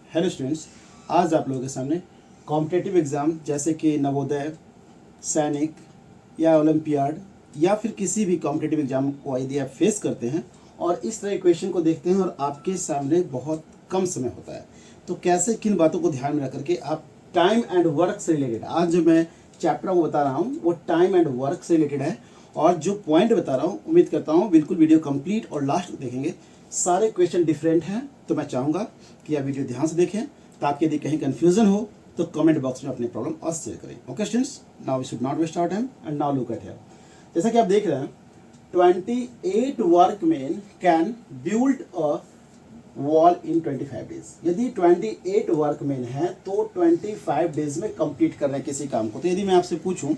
Hello students, आज आप लोगों के सामने कॉम्पिटिटिव एग्ज़ाम जैसे कि नवोदय, सैनिक या ओलंपियाड या फिर किसी भी कॉम्पिटिटिव एग्ज़ाम को यदि आप फेस करते हैं और इस तरह के क्वेश्चन को देखते हैं और आपके सामने बहुत कम समय होता है, तो कैसे किन बातों को ध्यान में रख करके आप टाइम एंड वर्क से रिलेटेड, आज जो मैं चैप्टर को बता रहा हूँ वो टाइम एंड वर्क से रिलेटेड है। और जो पॉइंट बता रहा हूँ उम्मीद करता हूँ बिल्कुल वीडियो कंप्लीट और लास्ट तक देखेंगे। सारे क्वेश्चन डिफरेंट हैं, तो मैं चाहूँगा कि आप वीडियो ध्यान से देखें ताकि यदि कहीं कन्फ्यूजन हो तो कमेंट बॉक्स में अपने प्रॉब्लम और शेयर करें। Okay students, now we should not waste our time and now look at here. जैसा कि आप देख रहे हैं, 28 workman can build a wall in 25 days. यदि 28 वर्कमैन हैं तो 25 डेज में कंप्लीट कर रहे हैं किसी काम को। तो यदि मैं आपसे पूछूं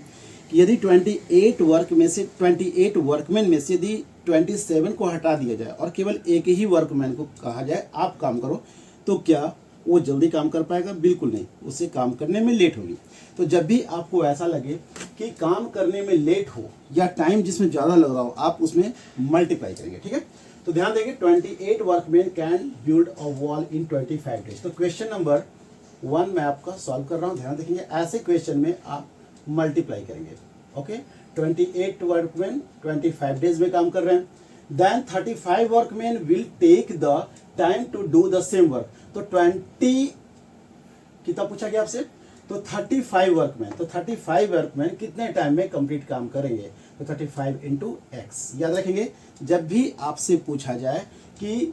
कि यदि 28 वर्कमैन में से यदि 27 को हटा दिया जाए और केवल एक ही वर्कमैन को कहा जाए आप काम करो, तो क्या वो जल्दी काम कर पाएगा? बिल्कुल नहीं, उसे काम करने में लेट होगी। तो जब भी आपको ऐसा लगे कि काम करने में लेट हो या टाइम जिसमें ज़्यादा लग रहा हो, आप उसमें मल्टीप्लाई करेंगे। ठीक है, तो ध्यान देंगे 28 workman can build a wall in 25 days. तो क्वेश्चन नंबर 1 मैं आपका सॉल्व कर रहा हूँ, ध्यान देखेंगे। ऐसे क्वेश्चन में आप मल्टीप्लाई करेंगे। ओके, 28 वर्कमैन 25 डेज में काम कर रहे हैं। Then 35 workman will take the time to do the same work. तो 20 कितना पूछा गया आपसे? तो 35 वर्कमैन कितने टाइम में कंप्लीट काम करेंगे? तो 35 इंटू एक्स। याद रखेंगे, जब भी आपसे पूछा जाए कि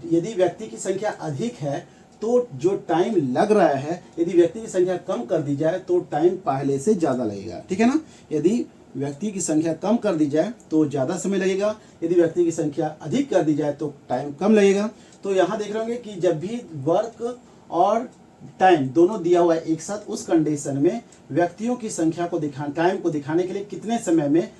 यदि व्यक्ति की संख्या अधिक है तो जो टाइम लग रहा है, यदि व्यक्ति की संख्या कम कर दी जाए तो टाइम पहले से ज़्यादा लगेगा। ठीक है ना? यदि व्यक्ति की संख्या कम कर दी जाए तो ज़्यादा समय लगेगा, यदि व्यक्ति की संख्या अधिक कर दी जाए तो टाइम कम लगेगा। तो यहाँ देख रहे होंगे कि जब भी वर्क और टाइम दोनों दिया हुआ है एक साथ, उस कंडीशन में व्यक्तियों की संख्या को टाइम को दिखाने के लिए कितने समय में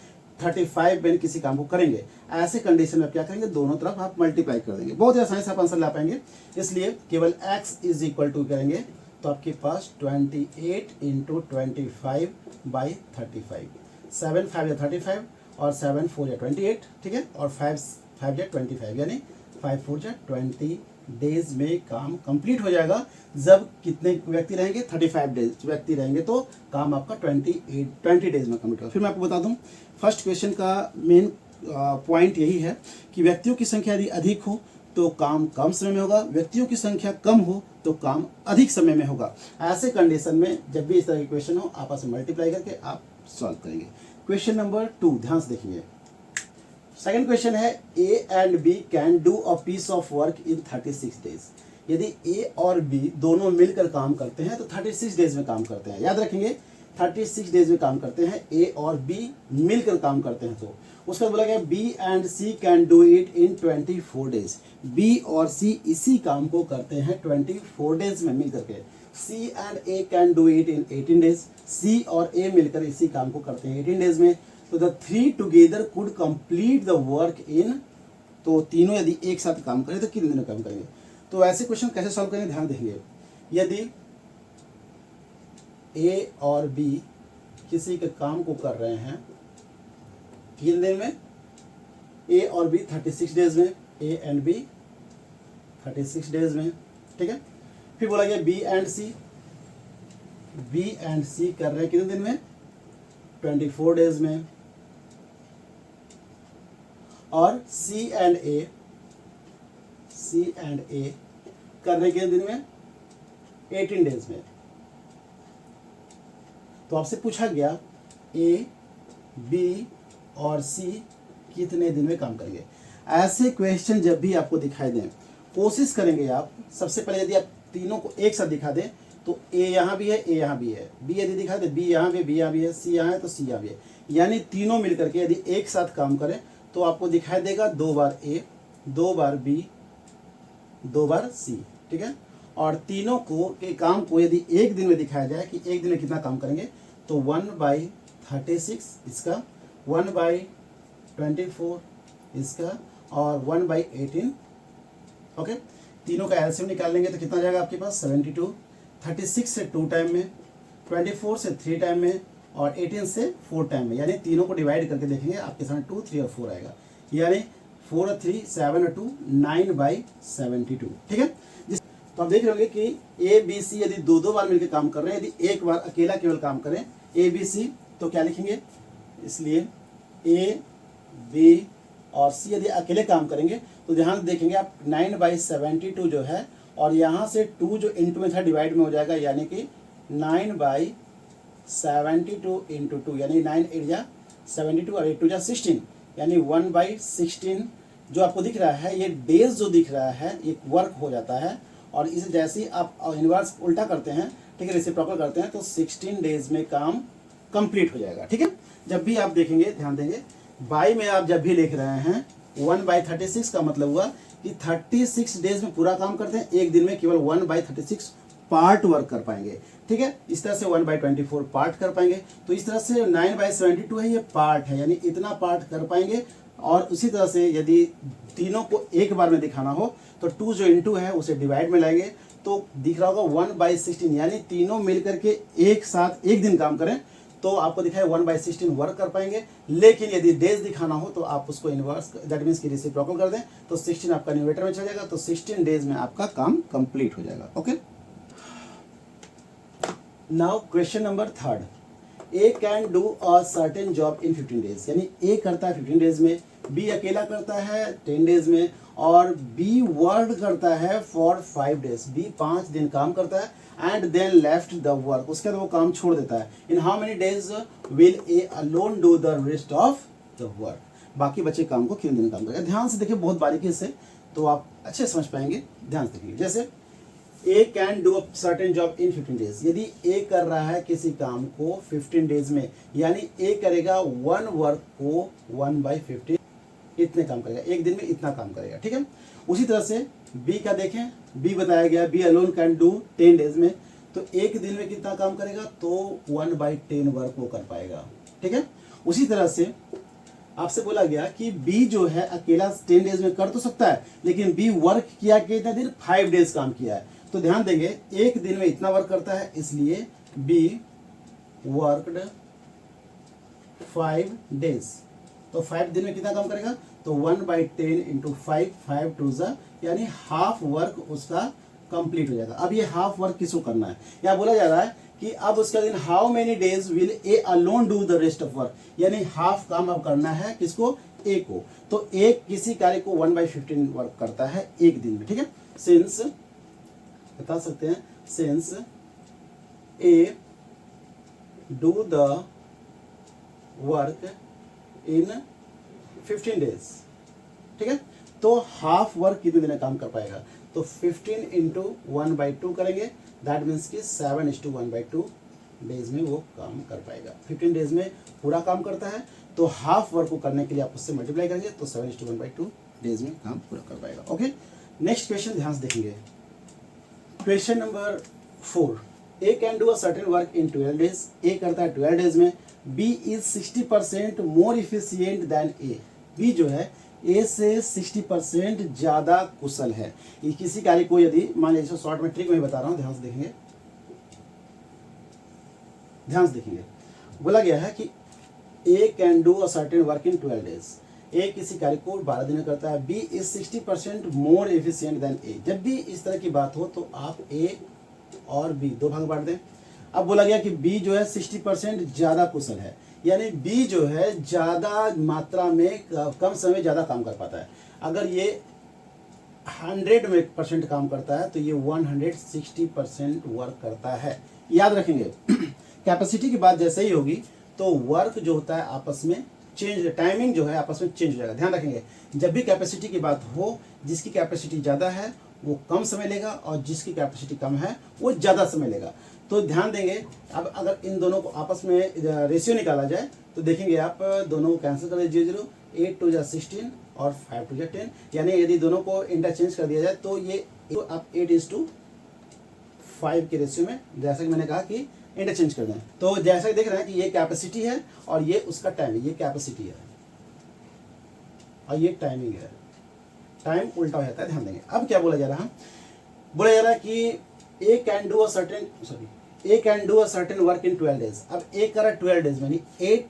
35 में किसी काम को करेंगे, ऐसे कंडीशन में आप क्या करेंगे? दोनों तरफ आप मल्टीप्लाई कर देंगे। बहुत ही आसानी से आप आंसर ला पाएंगे। इसलिए केवल x इज इक्वल टू करेंगे तो आपके पास 28 इंटू 25 बाई 35, 7 5 या 35 और 7 4 या 28। ठीक है, और 5 या 25, यानी 5 4 या 20 डेज में काम कंप्लीट हो जाएगा। जब कितने व्यक्ति रहेंगे? 35 डेज व्यक्ति रहेंगे तो काम आपका 20 डेज में कंप्लीट होगा। फिर मैं आपको बता दूं, फर्स्ट क्वेश्चन का मेन पॉइंट यही है कि व्यक्तियों की संख्या यदि अधिक हो तो काम कम समय में होगा, व्यक्तियों की संख्या कम हो तो काम अधिक समय में होगा। ऐसे कंडीशन में जब भी इस तरह की क्वेश्चन हो, आपस में मल्टीप्लाई करके आप सॉल्व करेंगे। क्वेश्चन नंबर 2 ध्यान से देखिए। सेकेंड क्वेश्चन है, A and B can do a piece of work in 36 days. यदि ए और बी दोनों मिलकर काम करते हैं तो 36 डेज में काम करते हैं। याद रखेंगे, 36 डेज में काम करते हैं, ए और बी मिलकर काम करते हैं। तो उसके बाद बोला गया B and C can do it in 24 days. B और सी इसी काम को करते हैं 24 डेज में मिल करके। C and A can do it in 18 days. C और ए मिलकर इसी काम को करते हैं 18 डेज में। तो the three together could complete the work in, तो तीनों यदि एक साथ काम करें तो कितने दिन में काम करेंगे? तो ऐसे क्वेश्चन कैसे सॉल्व करेंगे, ध्यान देंगे। यदि ए और बी किसी के काम को कर रहे हैं कितने दिन में? ए और बी 36 डेज में, ए एंड बी 36 डेज में। ठीक है, फिर बोला गया बी एंड सी कर रहे हैं कितने दिन में? 24 डेज में। और सी एंड ए कर रहे कितने दिन में? 18 डेज में। तो आपसे पूछा गया ए, बी और सी कितने दिन में काम करेंगे। ऐसे क्वेश्चन जब भी आपको दिखाई दें, कोशिश करेंगे आप सबसे पहले यदि आप तीनों को एक साथ दिखा दें तो ए यहाँ भी है, ए यहाँ भी है, बी यदि दिखा दे, बी यहाँ भी, बी यहाँ भी है, सी यहाँ है तो सी यहाँ भी है, यानी तीनों मिलकर के यदि एक साथ काम करें तो आपको दिखाई देगा 2 बार ए, 2 बार बी, 2 बार सी। ठीक है, और तीनों को के काम को यदि एक दिन में दिखाया जाए कि एक दिन में कितना काम करेंगे, तो 1/36 इसका, 1/24 इसका और 1/18। ओके, तीनों का एलसीएम निकाल लेंगे तो कितना जाएगा आपके पास? 72। 36 से 2 टाइम में, 24 से 3 टाइम में और 18 से 4 टाइम में, यानी तीनों को डिवाइड करके देखेंगे आपके सामने 2, 3 और 4 आएगा, यानी 4 और 3 7 और 2 9/72। ठीक है, तो आप देख रहे होंगे कि ए बी सी यदि दो दो बार मिलकर काम कर रहे हैं, यदि एक बार अकेला केवल काम करें ए बी सी तो क्या लिखेंगे, इसलिए ए बी और सी यदि अकेले काम करेंगे तो ध्यान देखेंगे आप 9/72 जो है, और यहाँ से 2 जो इंटू में था डिवाइड में हो जाएगा, यानी कि 9/72 इंटू 2 यानी 9 8 जा 72 और 8 2 जा 16 यानी 1/16 जो आपको दिख रहा है, ये डेज जो दिख रहा है ये वर्क हो जाता है। और इसे जैसे ही आप इनवर्स उल्टा करते हैं, ठीक है, रेसिप्रोकल करते हैं तो 16 डेज में काम कंप्लीट हो जाएगा। ठीक है, जब भी आप देखेंगे ध्यान देंगे बाई में आप जब भी लिख रहे हैं 1/36 का मतलब हुआ कि 36 डेज में पूरा काम करते हैं, एक दिन में केवल 1/36 पार्ट वर्क कर पाएंगे। ठीक है, इस तरह से 1/24 पार्ट कर पाएंगे। तो इस तरह से 9/72 है, ये पार्ट है, यानी इतना पार्ट कर पाएंगे। और उसी तरह से यदि तीनों को एक बार में दिखाना हो तो 2 जो इंटू है उसे डिवाइड में लाएंगे तो दिख रहा होगा 1/16, यानी तीनों मिलकर के एक साथ एक दिन काम करें तो आपको दिखाए 1/16 वर्क कर पाएंगे। लेकिन यदि डेज दिखाना हो तो आप उसको इनवर्स, दैट मीन्स कि रेसिप्रोकल कर दें तो 16 आपका न्यूमरेटर में चला जाएगा, तो 16 डेज में आपका काम कंप्लीट हो जाएगा। Okay, now question number 3, A can do a certain job in 15 days, यानी ए करता है 15 डेज में, बी अकेला करता है 10 डेज में, और बी वर्क करता है फॉर 5 डेज, बी 5 दिन काम करता है and then left the work, उसके बाद वो काम छोड़ देता है। In how many days will A alone do the rest of the work, बाकी बचे काम को कितने दिन काम करेगा। ध्यान से देखिए बहुत बारीकी से, तो आप अच्छे समझ पाएंगे। ध्यान से देखिए, जैसे A can do a certain job in 15 days, यदि ए कर रहा है किसी काम को 15 डेज में, यानी ए करेगा 1 वर्क को 1/15 इतने काम करेगा, एक दिन में इतना काम करेगा। ठीक है, उसी तरह से बी का देखें, बी बताया गया B alone can do 10 days में, तो एक दिन में कितना काम करेगा, तो 1/10 वर्क वो कर पाएगा। ठीक है, उसी तरह से आपसे बोला गया कि बी जो है अकेला 10 डेज में कर तो सकता है, लेकिन बी वर्क किया कितना दिन, 5 डेज काम किया है। तो ध्यान देंगे एक दिन में इतना वर्क करता है, इसलिए बी वर्कड 5 डेज, तो 5 दिन में कितना काम करेगा, तो 1/10 इंटू 5, 5 2 जा, यानी हाफ वर्क उसका कंप्लीट हो जाएगा। अब ये हाफ वर्क किसको करना है, यहाँ बोला जा रहा है कि अब उसका दिन how many days will A alone do the rest of work, यानी हाफ काम अब करना है किसको, ए को। तो एक किसी कार्य को 1/15 वर्क करता है एक दिन में। ठीक है, सिंस बता सकते हैं, since A do the work in 15 days. ठीक है, तो हाफ वर्क कितने दिन में काम कर पाएगा, तो 15 इंटू 1/2 करेंगे, दैट मीन्स कि 7:1/2 डेज में वो काम कर पाएगा। 15 डेज में पूरा काम करता है, तो हाफ वर्क को करने के लिए आप उससे मल्टीप्लाई करेंगे तो 7:1/2 डेज में काम पूरा कर पाएगा। ओके, नेक्स्ट क्वेश्चन ध्यान से देखेंगे, question number 4, A can do a certain work in 12 days, A करता है 12 डेज में, B is 60% more efficient than A, B जो है ए से 60% ज्यादा कुशल है। ये किसी कार्य को यदि मान लीजिए, शॉर्ट में ट्रिक में बता रहा हूं, ध्यान से देखेंगे, ध्यान से देखेंगे, बोला गया है कि A can do a certain work in 12 days, A किसी कार्य को 12 दिन में करता है, B is 60% more efficient than A. जब भी इस तरह की बात हो तो आप ए और बी दो भाग बांट दें। अब बोला गया कि बी जो है 60% ज्यादा कुशल है, यानी बी जो है ज्यादा मात्रा में कम समय ज्यादा काम कर पाता है। अगर ये 100% काम करता है तो ये 160% वर्क करता है। याद रखेंगे कैपेसिटी की बात जैसे ही होगी तो वर्क जो होता है आपस में चेंज, टाइमिंग जो है आपस में चेंज हो जाएगा। ध्यान रखेंगे, जब भी कैपेसिटी की बात हो, जिसकी कैपेसिटी ज़्यादा है वो कम समय लेगा और जिसकी कैपेसिटी कम है वो ज़्यादा समय लेगा। तो ध्यान देंगे, अब अगर इन दोनों को आपस में रेशियो निकाला जाए तो देखेंगे आप दोनों को कैंसिल कर दीजिए, 0 8 2 16 और 5 2 10, यानी यदि दोनों को इंटरचेंज कर दिया जाए तो ये तो आप 8:5 के रेशियो में, जैसा कि मैंने कहा कि इंटरचेंज कर दें। तो जैसा कि देख रहे हैं कि ये कैपेसिटी है और ये उसका टाइम है, ये कैपेसिटी है और ये टाइमिंग है, टाइम उल्टा हो जाता है। ध्यान देंगे, अब क्या बोला जा रहा है, बोला जा रहा है कि A can do a certain work in 12 days. अब ए करा 12 डेज में, 8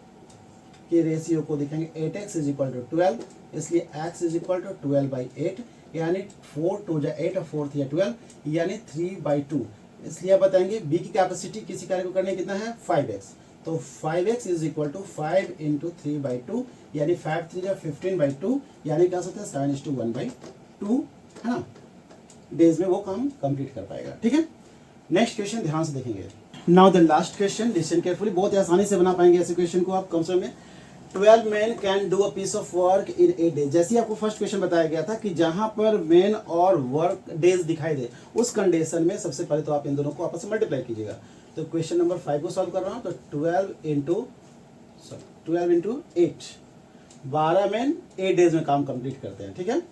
के रेशियो को देखेंगे, 8x = 12, इसलिए x = 12/8, यानी 4 2 जा 8 और 4 या 12 यानी 3/2। इसलिए आप बताएंगे बी की कैपेसिटी किसी कार्य को करने कितना है 5x, तो 5x is equal to 5 into 3/2 यानी 5 3 जा 15/2 यानी क्या सकते हैं 7:1/2 है ना, डेज में वो काम कंप्लीट कर पाएगा। ठीक है, नेक्स्ट क्वेश्चन ध्यान से देखेंगे। Now the last question, listen carefully, बहुत ही आसानी से बना पाएंगे ऐसे क्वेश्चन को आप कम समय में। 12 men can do a piece of work in 8 days। जैसे ही आपको फर्स्ट क्वेश्चन बताया गया था कि जहां पर मेन और वर्क डेज दिखाई दे, उस कंडीशन में सबसे पहले तो आप इन दोनों को आपस में मल्टीप्लाई कीजिएगा। तो क्वेश्चन नंबर 5 को सॉल्व कर रहा हूं, तो 12 इंटू 8, 12 मैन 8 डेज में काम कंप्लीट करते हैं। ठीक है,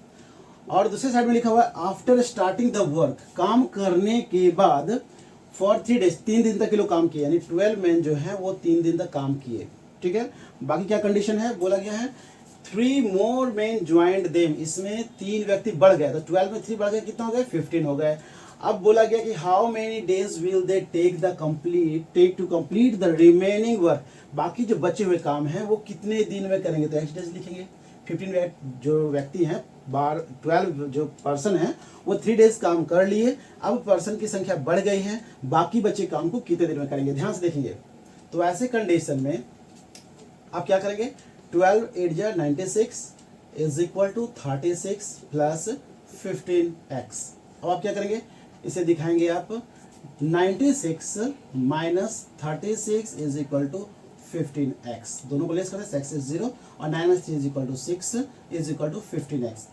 और दूसरे साइड में लिखा हुआ है आफ्टर स्टार्टिंग द वर्क, काम करने के बाद फॉर 3 days, 3 दिन तक के लोग काम किए, यानी 12 मैन जो है वो 3 दिन तक काम किए। ठीक है, बाकी क्या कंडीशन है बोला गया है 3 more men joined them, इसमें 3 व्यक्ति बढ़ गए, तो 12 में 3 बढ़ गए, कितना हो गए 15 हो गए। अब बोला गया कि how many days will they take to complete the remaining work, बाकी जो बचे हुए काम है वो कितने दिन में करेंगे, तो एक्स डेज लिखेंगे। 15 जो व्यक्ति हैं 12 जो पर्सन है वो 3 डेज काम कर लिए, अब पर्सन की संख्या बढ़ गई है, बाकी बचे काम को कितने दिन में करेंगे, ध्यान से देखेंगे। तो ऐसे कंडीशन में आप क्या करेंगे, 12 8 जा 96 is equal to 36 plus 15x। अब आप क्या करेंगे, इसे दिखाएंगे आप 96 minus 36 is equal to 15x, दोनों को लेस करें, x इज 0 और 9 3 is equal to 6 is equal to 15x।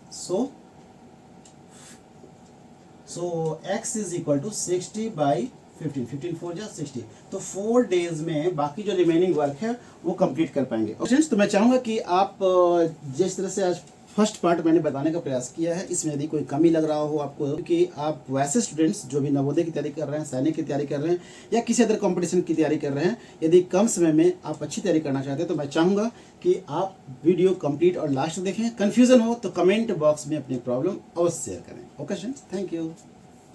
So x is equal to 60/15, 15 4 जा 60, तो 4 डेज में बाकी जो रिमेनिंग वर्क है वो कंप्लीट कर पाएंगे। फ्रेंड्स, तो मैं चाहूँगा कि आप जिस तरह से आज फर्स्ट पार्ट मैंने बताने का प्रयास किया है, इसमें यदि कोई कमी लग रहा हो आपको, क्योंकि आप वैसे स्टूडेंट्स जो भी नवोदय की तैयारी कर रहे हैं, सैनिक की तैयारी कर रहे हैं या किसी अदर कंपटीशन की तैयारी कर रहे हैं, यदि कम समय में आप अच्छी तैयारी करना चाहते हैं तो मैं चाहूँगा कि आप वीडियो कंप्लीट और लास्ट देखें। कन्फ्यूजन हो तो कमेंट बॉक्स में अपनी प्रॉब्लम अवश्य शेयर करें। Okay friends, thank you.